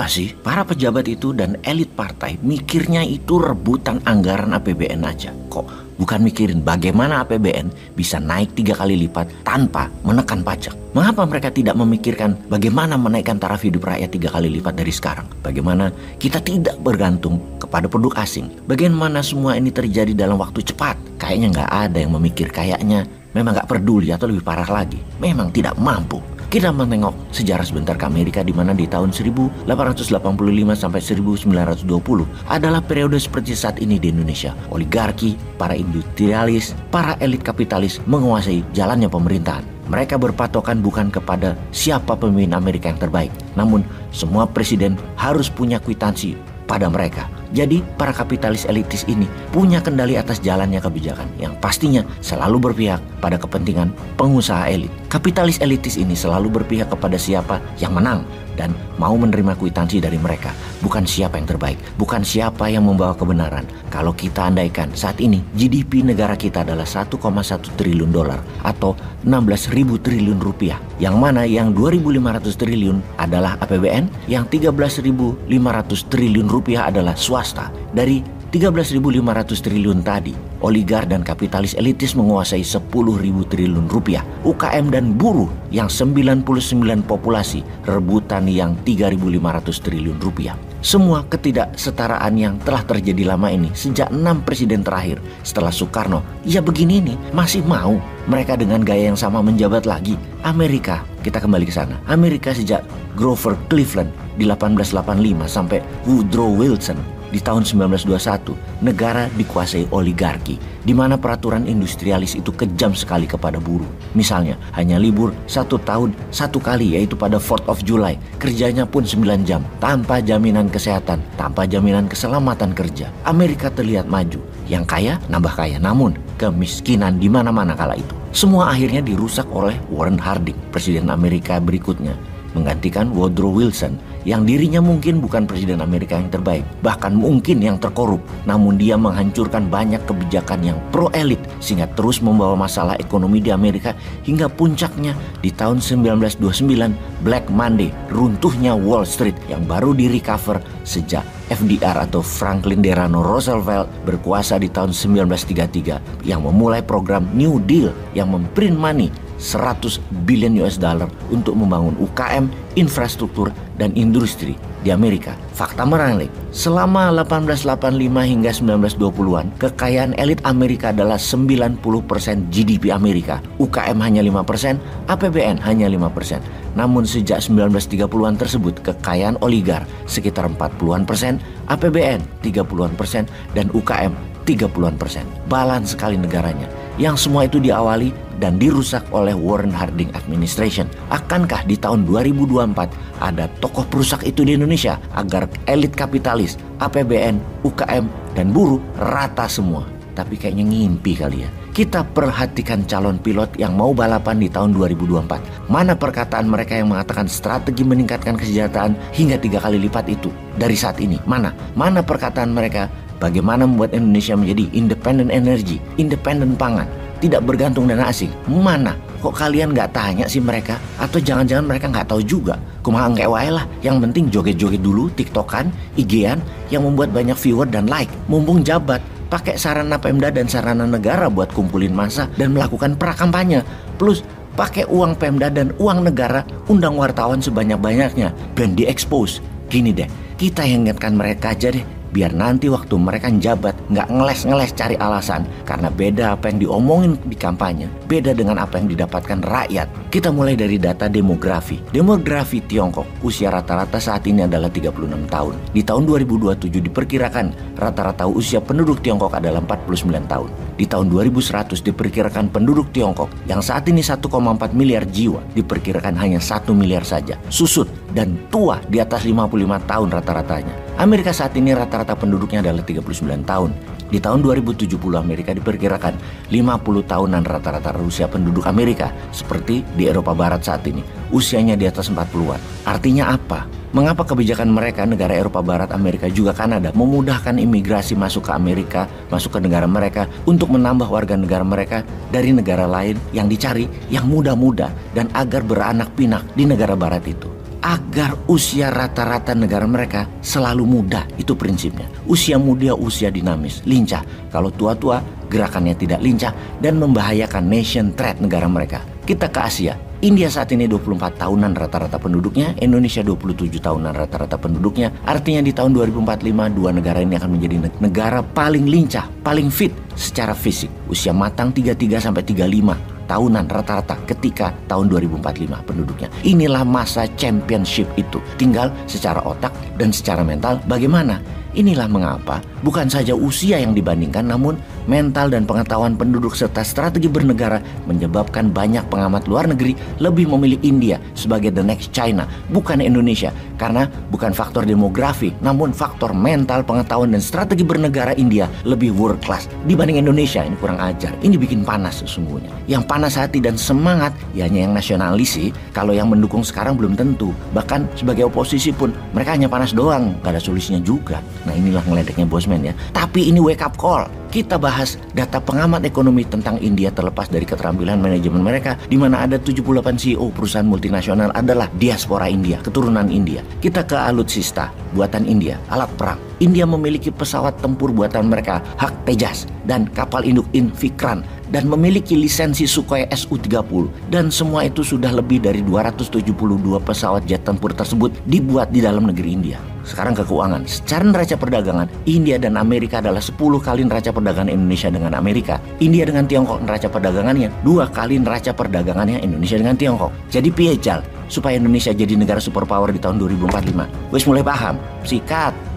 Kenapa sih para pejabat itu dan elit partai mikirnya itu rebutan anggaran APBN aja? Kok bukan mikirin bagaimana APBN bisa naik 3 kali lipat tanpa menekan pajak? Mengapa mereka tidak memikirkan bagaimana menaikkan taraf hidup rakyat 3 kali lipat dari sekarang? Bagaimana kita tidak bergantung kepada produk asing? Bagaimana semua ini terjadi dalam waktu cepat? Kayaknya nggak ada yang memikir, kayaknya memang nggak peduli atau lebih parah lagi, memang tidak mampu. Kita menengok sejarah sebentar ke Amerika, di mana di tahun 1885 sampai 1920 adalah periode seperti saat ini di Indonesia. Oligarki, para industrialis, para elit kapitalis menguasai jalannya pemerintahan. Mereka berpatokan bukan kepada siapa pemimpin Amerika yang terbaik, namun semua presiden harus punya kwitansi pada mereka. Jadi para kapitalis elitis ini punya kendali atas jalannya kebijakan yang pastinya selalu berpihak pada kepentingan pengusaha elit. Kapitalis elitis ini selalu berpihak kepada siapa yang menang dan mau menerima kwitansi dari mereka, bukan siapa yang terbaik, bukan siapa yang membawa kebenaran. Kalau kita andaikan saat ini GDP negara kita adalah 1,1 triliun dolar atau 16.000 triliun rupiah, yang mana yang 2.500 triliun adalah APBN, yang 13.500 triliun rupiah adalah swasta. Dari 13.500 triliun tadi, oligar dan kapitalis elitis menguasai 10.000 triliun rupiah. UKM dan buruh yang 99 populasi rebutan yang 3.500 triliun rupiah. Semua ketidaksetaraan yang telah terjadi lama ini sejak 6 presiden terakhir setelah Soekarno, ya begini nih, masih mau mereka dengan gaya yang sama menjabat lagi. Amerika, kita kembali ke sana. Amerika sejak Grover Cleveland di 1885 sampai Woodrow Wilson di tahun 1921, negara dikuasai oligarki, di mana peraturan industrialis itu kejam sekali kepada buruh. Misalnya, hanya libur 1 tahun 1 kali, yaitu pada 4th of July. Kerjanya pun 9 jam, tanpa jaminan kesehatan, tanpa jaminan keselamatan kerja. Amerika terlihat maju, yang kaya nambah kaya, namun kemiskinan di mana-mana kala itu. Semua akhirnya dirusak oleh Warren Harding, presiden Amerika berikutnya, menggantikan Woodrow Wilson yang dirinya mungkin bukan presiden Amerika yang terbaik, bahkan mungkin yang terkorup, namun dia menghancurkan banyak kebijakan yang pro-elit sehingga terus membawa masalah ekonomi di Amerika hingga puncaknya di tahun 1929, Black Monday, runtuhnya Wall Street yang baru di-recover sejak FDR atau Franklin Delano Roosevelt berkuasa di tahun 1933 yang memulai program New Deal yang memprint money 100 billion US dollar untuk membangun UKM, infrastruktur, dan industri di Amerika. Fakta menarik, selama 1885 hingga 1920-an, kekayaan elit Amerika adalah 90% GDP Amerika. UKM hanya 5%, APBN hanya 5%. Namun sejak 1930-an tersebut, kekayaan oligar sekitar 40-an%, APBN 30-an%, dan UKM 30-an%. Balance sekali negaranya. Yang semua itu diawali dan dirusak oleh Warren Harding Administration. Akankah di tahun 2024 ada tokoh perusak itu di Indonesia agar elit kapitalis, APBN, UKM, dan buruh rata semua? Tapi kayaknya ngimpi kali ya. Kita perhatikan calon pilot yang mau balapan di tahun 2024. Mana perkataan mereka yang mengatakan strategi meningkatkan kesejahteraan hingga 3 kali lipat itu dari saat ini? Mana perkataan mereka bagaimana membuat Indonesia menjadi independen energi, independen pangan, tidak bergantung dana asing? Mana? Kok kalian nggak tanya sih mereka? Atau jangan-jangan mereka nggak tahu juga? Kumaha engke wae lah, yang penting joget-joget dulu, tiktokan, IG-an yang membuat banyak viewer dan like. Mumpung jabat, pakai sarana Pemda dan sarana negara buat kumpulin massa dan melakukan prakampanye. Plus pakai uang Pemda dan uang negara, undang wartawan sebanyak-banyaknya dan diekspos. Gini deh, kita yang ingatkan mereka aja deh, biar nanti waktu mereka jabat nggak ngeles-ngeles cari alasan, karena beda apa yang diomongin di kampanye, beda dengan apa yang didapatkan rakyat. Kita mulai dari data demografi. Demografi Tiongkok, usia rata-rata saat ini adalah 36 tahun. Di tahun 2027 diperkirakan rata-rata usia penduduk Tiongkok adalah 49 tahun. Di tahun 2100 diperkirakan penduduk Tiongkok yang saat ini 1,4 miliar jiwa diperkirakan hanya 1 miliar saja. Susut dan tua di atas 55 tahun rata-ratanya. Amerika saat ini rata-rata penduduknya adalah 39 tahun. Di tahun 2070 Amerika diperkirakan 50 tahunan rata-rata usia penduduk Amerika, seperti di Eropa Barat saat ini, usianya di atas 40-an. Artinya apa? Mengapa kebijakan mereka, negara Eropa Barat, Amerika juga Kanada, memudahkan imigrasi masuk ke Amerika, masuk ke negara mereka untuk menambah warga negara mereka dari negara lain yang dicari yang muda-muda dan agar beranak pinak di negara barat itu? agar usia rata-rata negara mereka selalu muda. Itu prinsipnya. Usia muda, usia dinamis, lincah. Kalau tua-tua, gerakannya tidak lincah dan membahayakan nation threat negara mereka. Kita ke Asia. India saat ini 24 tahunan rata-rata penduduknya, Indonesia 27 tahunan rata-rata penduduknya. Artinya di tahun 2045 dua negara ini akan menjadi negara paling lincah, paling fit secara fisik. Usia matang 33 sampai 35 tahunan rata-rata ketika tahun 2045 penduduknya. Inilah masa championship itu. Tinggal secara otak dan secara mental bagaimana. Inilah mengapa bukan saja usia yang dibandingkan, namun mental dan pengetahuan penduduk serta strategi bernegara menyebabkan banyak pengamat luar negeri lebih memilih India sebagai the next China, bukan Indonesia. Karena bukan faktor demografi, namun faktor mental, pengetahuan dan strategi bernegara India lebih world class dibanding Indonesia. Ini kurang ajar. Ini bikin panas sesungguhnya. Yang panas hati dan semangat ya hanya yang nasionalis sih. Kalau yang mendukung sekarang belum tentu. Bahkan sebagai oposisi pun mereka hanya panas doang, gak ada solusinya juga. Nah inilah ngeledeknya Bosman ya. Tapi ini wake up call. Kita bahas data pengamat ekonomi tentang India terlepas dari keterampilan manajemen mereka, di mana ada 78 CEO perusahaan multinasional adalah diaspora India, keturunan India. Kita ke Alutsista, buatan India, alat perang. India memiliki pesawat tempur buatan mereka, Hawk Tejas, dan kapal induk Vikran, dan memiliki lisensi Sukhoi Su-30. Dan semua itu sudah lebih dari 272 pesawat jet tempur tersebut dibuat di dalam negeri India. Sekarang ke keuangan. Secara neraca perdagangan, India dan Amerika adalah 10 kali neraca perdagangan Indonesia dengan Amerika. India dengan Tiongkok neraca perdagangannya 2 kali neraca perdagangannya Indonesia dengan Tiongkok. Jadi piye Jal supaya Indonesia jadi negara superpower di tahun 2045? Wes mulai paham? Sikat.